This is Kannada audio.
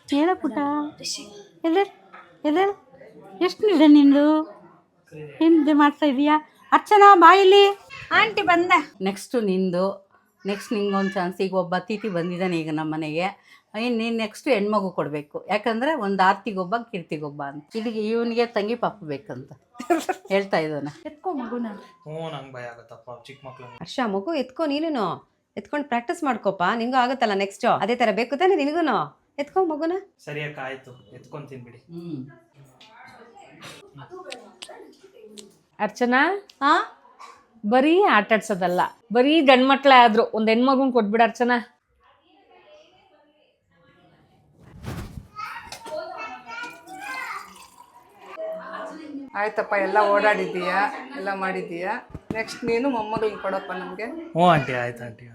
ಹೇಳ ಪುಟ ಎಲ್ಲ ಎಲ್ಲ ಎಷ್ಟು ನಿದೆ ನಿಂದು ಹಿಂದೆ ಮಾಡ್ತಾ ಇದೀಯಾ ಅರ್ಚನಾ ಬಾಯಿಲಿ ಆಂಟಿ ಬಂದ ನೆಕ್ಸ್ಟು ನಿಂದು ನೆಕ್ಸ್ಟ್ ನಿಂಗೊಂದು ಚಾನ್ಸ್ ಈಗ ಒಬ್ಬ ಅತಿಥಿ ಬಂದಿದ್ದಾನೆ ಈಗ ನಮ್ಮ ಮನೆಗೆ ನೀನು ನೆಕ್ಸ್ಟು ಹೆಣ್ಮಗು ಕೊಡಬೇಕು ಯಾಕಂದರೆ ಒಂದು ಆರ್ತಿಗೊಬ್ಬ ಕೀರ್ತಿಗೊಬ್ಬ ಅಂತ ಇಲ್ಲಿಗೆ ಇವನಿಗೆ ತಂಗಿ ಪಾಪ ಬೇಕಂತ ಹೇಳ್ತಾ ಇದ್ದಾನೆ ಎತ್ಕೊ ಮಗುನ ನಂಗೆ ಭಯ ಆಗುತ್ತಪ್ಪ ಚಿಕ್ಕ ಮಕ್ಳು ಹರ್ಷ ಮಗು ಎತ್ಕೊ ನೀನು ಎತ್ಕೊಂಡು ಪ್ರಾಕ್ಟೀಸ್ ಮಾಡ್ಕೋಪ ನಿಂಗೂ ಆಗುತ್ತಲ್ಲ ನೆಕ್ಸ್ಟ್ ಅದೇ ತರ ಬೇಕು ತಾನೆ ನಿನಗೂನು ಎತ್ಕೊ ಮಗುನ ಸರಿ ಅಕ್ಕ ಆಯ್ತು ಎತ್ಕೊಂತೀನಿ ಬಿಡಿ ಅರ್ಚನಾ ಹಾ ಬರೀ ಆಟಾಡ್ಸೋದಲ್ಲ ಬರೀ ಗಂಡ್ಮಕ್ಳೇ ಆದ್ರು ಒಂದ್ ಹೆಣ್ಮಗುನ್ ಕೊಟ್ಬಿಡ ಅರ್ಚನಾ. ಆಯ್ತಪ್ಪ ಎಲ್ಲ ಓಡಾಡಿದ್ದೀಯಾ ಎಲ್ಲ ಮಾಡಿದ್ದೀಯಾ ನೆಕ್ಸ್ಟ್ ನೀನು ಮೊಮ್ಮಗಳಿಗೆ ಕೊಡಪ್ಪ ನಮಗೆ ಹ್ಞೂ ಆಂಟಿ ಆಯ್ತು ಆಂಟಿ